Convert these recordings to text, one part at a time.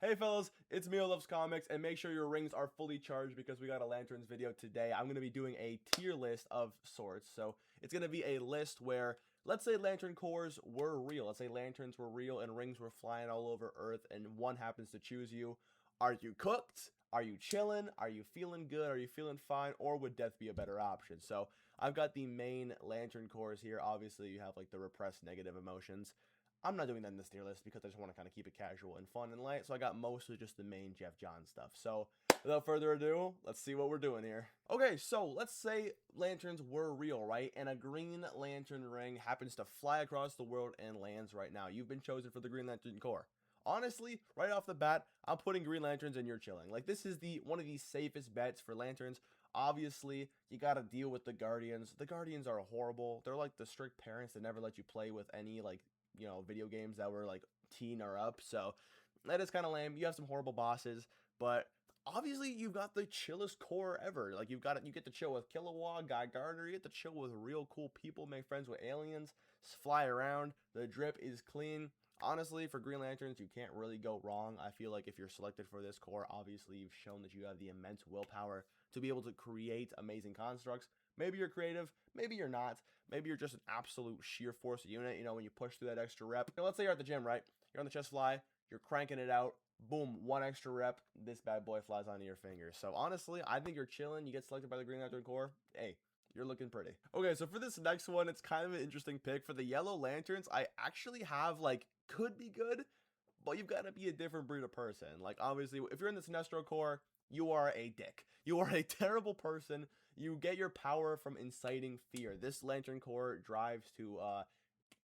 Hey fellas, it's me who loves comics, and make sure your rings are fully charged because we got a lanterns video today. I'm going to be doing a tier list of sorts. So it's going to be a list where, let's say lantern cores were real. Let's say lanterns were real and rings were flying all over Earth and one happens to choose you. Are you cooked? Are you chilling? Are you feeling good? Are you feeling fine? Or would death be a better option? So I've got the main lantern cores here. Obviously you have like the repressed negative emotions. I'm not doing that in this tier list because I just want to kind of keep it casual and fun and light. So I got mostly just the main Jeff John stuff. So without further ado, let's see what we're doing here. Okay, so let's say lanterns were real, right? And a green lantern ring happens to fly across the world and lands right now. You've been chosen for the Green Lantern Corps. Honestly, right off the bat, I'm putting green lanterns and you're chilling. Like, this is one of the safest bets for lanterns. Obviously, you gotta deal with the Guardians. The Guardians are horrible. They're like the strict parents that never let you play with any, like, you know, video games that were like teen or up. So that is kind of lame. You have some horrible bosses, but obviously you've got the chillest core ever. Like you get to chill with Kilowog, Guy Gardner. You get to chill with real cool people, make friends with aliens, fly around. The drip is clean. Honestly, for Green Lanterns, you can't really go wrong. I feel like if you're selected for this core, obviously you've shown that you have the immense willpower to be able to create amazing constructs. Maybe you're creative, maybe you're not. Maybe you're just an absolute sheer force unit, you know, when you push through that extra rep. You know, let's say you're at the gym, right? You're on the chest fly, you're cranking it out, boom, one extra rep, this bad boy flies onto your fingers. So honestly, I think you're chilling. You get selected by the Green Lantern Corps, hey, you're looking pretty. Okay, so for this next one, it's kind of an interesting pick. For the yellow lanterns, I actually have, like, could be good, but you've got to be a different breed of person. Like, obviously, if you're in the Sinestro Corps, you are a dick. You are a terrible person. You get your power from inciting fear. This Lantern Corps drives to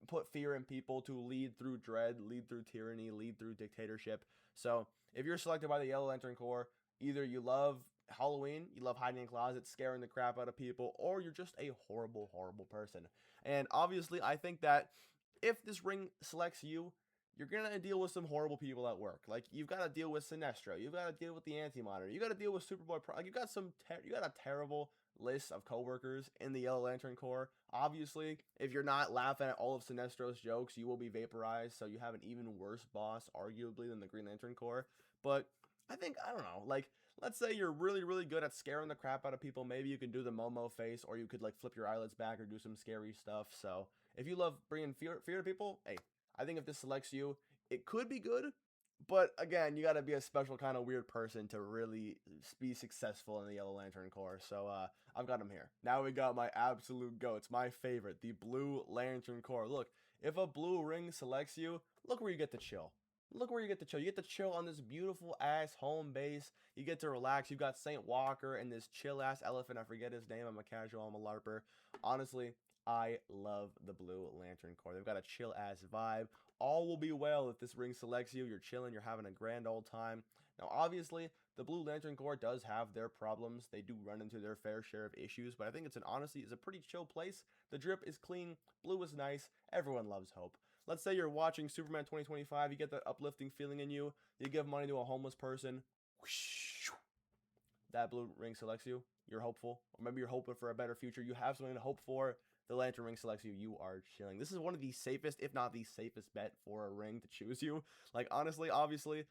put fear in people, to lead through dread, lead through tyranny, lead through dictatorship. So if you're selected by the Yellow Lantern Corps, either you love Halloween, you love hiding in closets, scaring the crap out of people, or you're just a horrible, horrible person. And obviously, I think that if this ring selects you, you're gonna deal with some horrible people at work. Like, you've got to deal with Sinestro, you've got to deal with the Anti-Monitor, you got to deal with Superboy. Like, you got a terrible list of coworkers in the Yellow Lantern Corps. Obviously, if you're not laughing at all of Sinestro's jokes, you will be vaporized. So you have an even worse boss, arguably, than the Green Lantern Corps. But I think, I don't know, like, let's say you're really, really good at scaring the crap out of people. Maybe you can do the Momo face, or you could, like, flip your eyelids back or do some scary stuff. So if you love bringing fear to people, hey, I think if this selects you, it could be good. But again, you got to be a special kind of weird person to really be successful in the Yellow Lantern Corps. So I've got him here. Now we got my absolute goats, my favorite, the Blue Lantern Corps. Look, if a blue ring selects you, look where you get to chill. Look where you get to chill. You get to chill on this beautiful ass home base. You get to relax. You got Saint Walker and this chill ass elephant. I forget his name. I'm a casual. I'm a LARPer. Honestly, I love the Blue Lantern Corps. They've got a chill ass vibe. All will be well if this ring selects you. You're chilling. You're having a grand old time. Now, obviously, the Blue Lantern Corps does have their problems. They do run into their fair share of issues, but I think it's a pretty chill place. The drip is clean. Blue is nice. Everyone loves hope. Let's say you're watching Superman 2025. You get that uplifting feeling in you. You give money to a homeless person. That blue ring selects you. You're hopeful. Or maybe you're hoping for a better future. You have something to hope for. The lantern ring selects you. You are chilling. This is one of the safest, if not the safest bet for a ring to choose you. Like, honestly, obviously,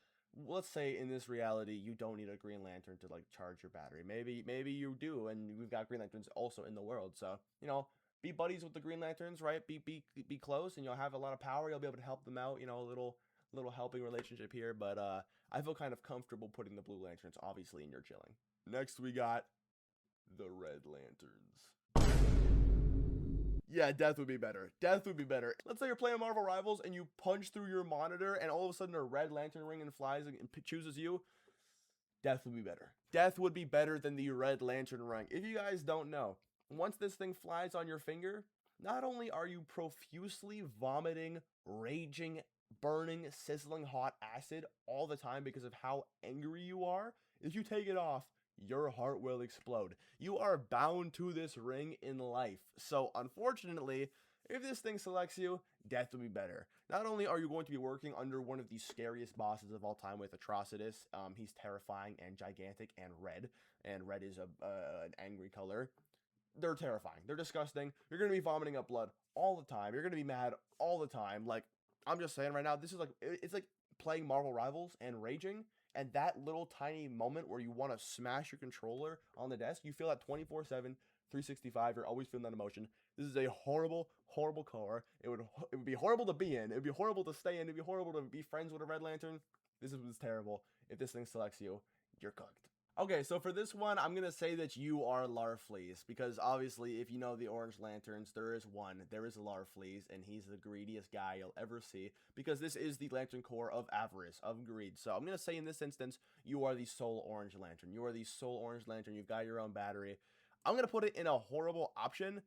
let's say in this reality, you don't need a green lantern to, like, charge your battery. Maybe you do, and we've got green lanterns also in the world. So, you know, be buddies with the green lanterns, right? Be close, and you'll have a lot of power. You'll be able to help them out. You know, a little helping relationship here. But I feel kind of comfortable putting the blue lanterns, obviously, in your chilling. Next, we got the red lanterns. Yeah, death would be better. Death would be better. Let's say you're playing Marvel Rivals and you punch through your monitor and all of a sudden a red lantern ring and flies and chooses you. Death would be better. Death would be better than the red lantern ring. If you guys don't know, once this thing flies on your finger, not only are you profusely vomiting, raging, burning, sizzling hot acid all the time because of how angry you are, if you take it off, your heart will explode. You are bound to this ring in life. So unfortunately, if this thing selects you, death will be better. Not only are you going to be working under one of the scariest bosses of all time with Atrocitus, he's terrifying and gigantic and red is an angry color. They're terrifying. They're disgusting. You're going to be vomiting up blood all the time. You're going to be mad all the time. Like, I'm just saying right now, this is like, it's like playing Marvel Rivals and raging, and that little tiny moment where you want to smash your controller on the desk, you feel that 24/7, 365. You're always feeling that emotion. This is a horrible, horrible car. It would be horrible to be in. It would be horrible to stay in. It'd be horrible to be friends with a Red Lantern. This is terrible. If this thing selects you, you're cooked. Okay, so for this one, I'm going to say that you are Larfleeze, because obviously, if you know the Orange Lanterns, there is one. There is Larfleeze, and he's the greediest guy you'll ever see, because this is the Lantern Corps of avarice, of greed. So I'm going to say in this instance, you are the sole Orange Lantern. You are the sole Orange Lantern. You've got your own battery. I'm going to put it in a horrible option.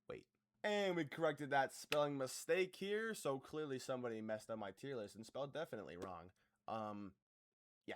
Wait. And we corrected that spelling mistake here, so clearly somebody messed up my tier list and spelled definitely wrong. Yeah.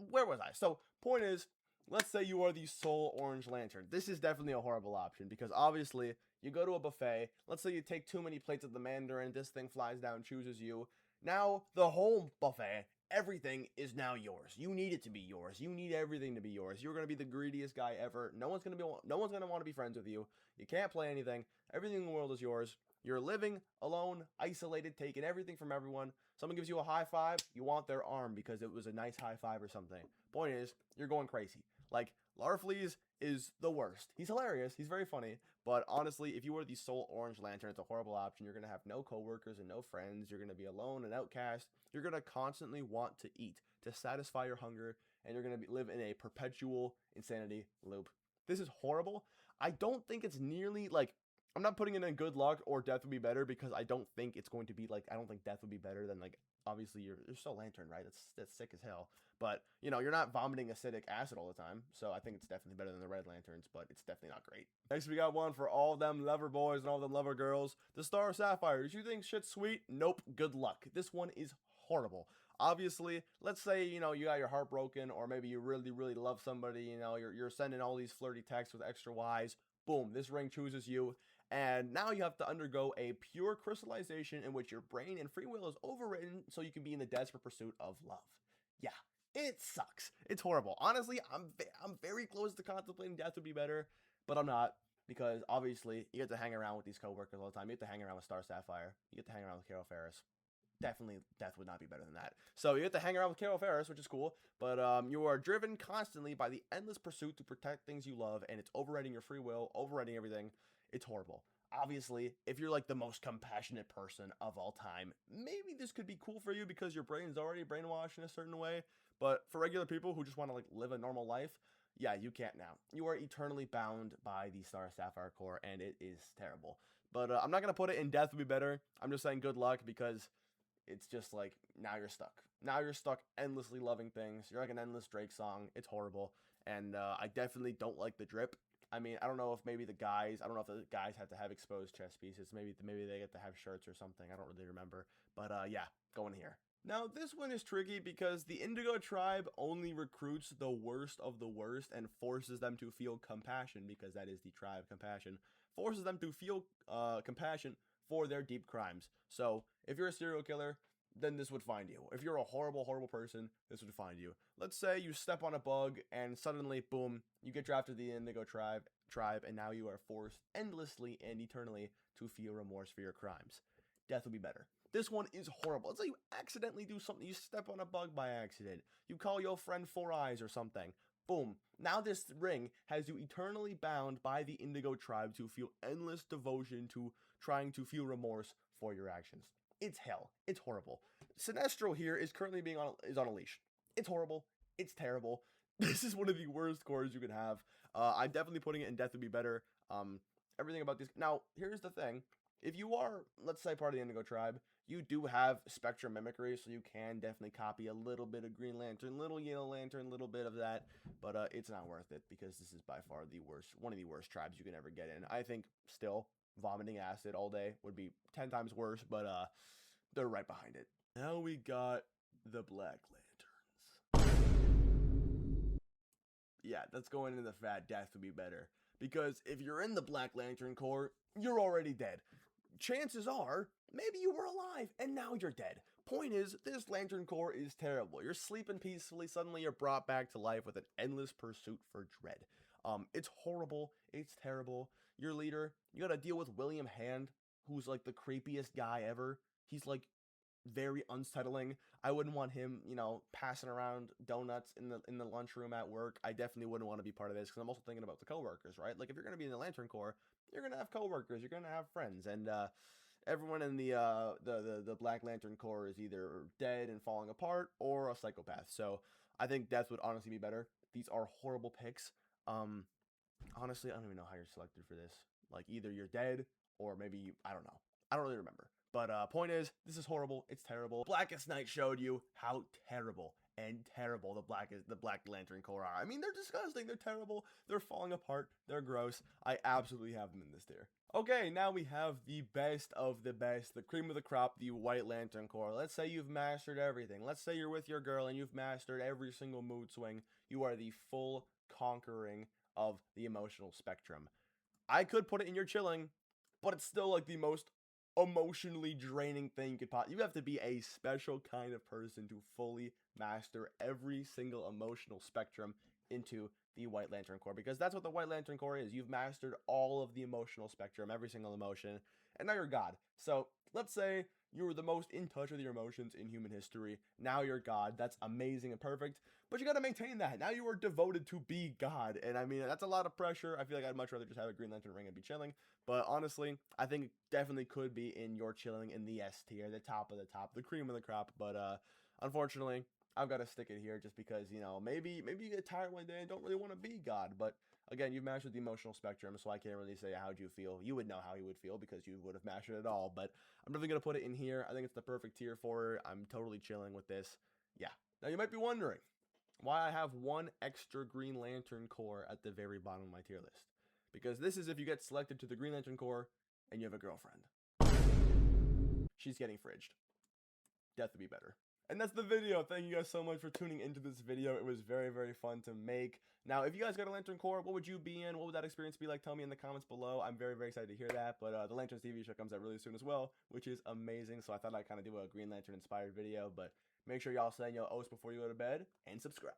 Where was I? So, point is, let's say you are the sole Orange Lantern. This is definitely a horrible option, because obviously, you go to a buffet, let's say you take too many plates of the Mandarin, this thing flies down, chooses you. Now, the whole buffet, everything is now yours. You need it to be yours. You need everything to be yours. You're going to be the greediest guy ever. No one's going to want to be friends with you. You can't play anything. Everything in the world is yours. You're living alone, isolated, taking everything from everyone. Someone gives you a high five, you want their arm because it was a nice high five or something. Point is, you're going crazy. Like, Larfleeze is the worst. He's hilarious. He's very funny. But honestly, if you are the sole Orange Lantern, it's a horrible option. You're going to have no coworkers and no friends. You're going to be alone and outcast. You're going to constantly want to eat to satisfy your hunger. And you're going to live in a perpetual insanity loop. This is horrible. I don't think it's nearly, like, I'm not putting it in good luck or death would be better, because I don't think it's going to be, like, I don't think death would be better than, like, obviously you're still Lantern, right? That's sick as hell. But, you know, you're not vomiting acidic acid all the time. So I think it's definitely better than the Red Lanterns, but it's definitely not great. Next, we got one for all them lover boys and all them lover girls. The Star Sapphire. Did you think shit's sweet? Nope. Good luck. This one is horrible. Obviously, let's say, you know, you got your heart broken, or maybe you really, really love somebody, you know, you're sending all these flirty texts with extra Y's. Boom, this ring chooses you. And now you have to undergo a pure crystallization in which your brain and free will is overwritten so you can be in the desperate pursuit of love. Yeah, it sucks. It's horrible. Honestly, I'm very close to contemplating death would be better, but I'm not, because obviously you get to hang around with these coworkers all the time. You get to hang around with Star Sapphire. You get to hang around with Carol Ferris. Definitely death would not be better than that. So you get to hang around with Carol Ferris, which is cool, but you are driven constantly by the endless pursuit to protect things you love, and it's overriding your free will, overriding everything. It's horrible. Obviously, if you're like the most compassionate person of all time, maybe this could be cool for you because your brain's already brainwashed in a certain way. But for regular people who just want to like live a normal life, yeah, you can't now. You are eternally bound by the Star Sapphire Core, and it is terrible. But I'm not going to put it in death would be better. I'm just saying good luck, because it's just like, now you're stuck. Now you're stuck endlessly loving things. You're like an endless Drake song. It's horrible. And I definitely don't like the drip. I mean, I don't know if maybe the guys, I don't know if the guys have to have exposed chest pieces. Maybe they get to have shirts or something. I don't really remember. But yeah, going here. Now, this one is tricky because the Indigo Tribe only recruits the worst of the worst and forces them to feel compassion, because that is the tribe, compassion. Forces them to feel compassion for their deep crimes. So, if you're a serial killer, then this would find you. If you're a horrible, horrible person, this would find you. Let's say you step on a bug and suddenly, boom, you get drafted to the Indigo Tribe, and now you are forced endlessly and eternally to feel remorse for your crimes. Death would be better. This one is horrible. Let's say you accidentally do something. You step on a bug by accident. You call your friend Four Eyes or something. Boom. Now this ring has you eternally bound by the Indigo Tribe to feel endless devotion to trying to feel remorse for your actions. It's hell. It's horrible. Sinestro here is currently on a leash. It's horrible. It's terrible. This is one of the worst cores you can have. I'm definitely putting it in death would be better. Everything about this. Now, here's the thing. If you are, let's say, part of the Indigo Tribe, you do have spectrum mimicry, so you can definitely copy a little bit of Green Lantern, little Yellow Lantern, little bit of that, but it's not worth it, because this is by far the worst, one of the worst tribes you can ever get in. I think still vomiting acid all day would be 10 times worse, but they're right behind it. Now we got the Black Lanterns. Yeah, that's going into the fat. Death would be better, because if you're in the Black Lantern Corps, you're already dead. Chances are, maybe you were alive, and now you're dead. Point is, this Lantern Corps is terrible. You're sleeping peacefully, suddenly you're brought back to life with an endless pursuit for dread. It's horrible, it's terrible. Your leader, you gotta deal with William Hand. who's like the creepiest guy ever. He's like very unsettling. I wouldn't want him, you know, passing around donuts in the lunchroom at work. I definitely wouldn't want to be part of this because I'm also thinking about the coworkers, right? Like if you're gonna be in the Lantern Corps, you're gonna have coworkers, you're gonna have friends, and everyone in the Black Lantern Corps is either dead and falling apart or a psychopath. So I think death would honestly be better. These are horrible picks. Um, Honestly, I don't even know how you're selected for this. Like either you're dead or maybe I don't know. I don't really remember. But point is, this is horrible. It's terrible. Blackest Night showed you how terrible and terrible the Black Lantern Corps are. I mean, they're disgusting. They're terrible. They're falling apart. They're gross. I absolutely have them in this tier. Okay, now we have the best of the best, the cream of the crop, the White Lantern Corps. Let's say you've mastered everything. Let's say you're with your girl and you've mastered every single mood swing. You are the full conquering of the emotional spectrum. I could put it in your chilling, but it's still like the most emotionally draining thing you could possibly. You have to be a special kind of person to fully master every single emotional spectrum into the White Lantern Corps, because that's what the White Lantern Corps is. You've mastered all of the emotional spectrum, every single emotion, and now you're God. So let's say you were the most in touch with your emotions in human history. Now you're God. That's amazing and perfect, but you got to maintain that. Now you are devoted to be God, and I mean, that's a lot of pressure. I feel like I'd much rather just have a Green Lantern ring and be chilling, but honestly, I think it definitely could be in your chilling in the S tier, the top of the top, the cream of the crop, but unfortunately, I've got to stick it here just because, you know, maybe you get tired one day and don't really want to be God. But again, you've mastered the emotional spectrum, so I can't really say how'd you feel. You would know how you would feel because you would have mastered it all. But I'm definitely going to put it in here. I think it's the perfect tier for it. I'm totally chilling with this. Yeah. Now, you might be wondering why I have one extra Green Lantern Corps at the very bottom of my tier list. Because this is if you get selected to the Green Lantern Corps and you have a girlfriend. She's getting fridged. Death would be better. And that's the video. Thank you guys so much for tuning into this video. It was very, very fun to make. Now, if you guys got a Lantern Corps, what would you be in? What would that experience be like? Tell me in the comments below. I'm very, very excited to hear that. But the Lanterns TV show comes out really soon as well, which is amazing. So I thought I'd kind of do a Green Lantern inspired video. But make sure y'all say your oaths before you go to bed and subscribe.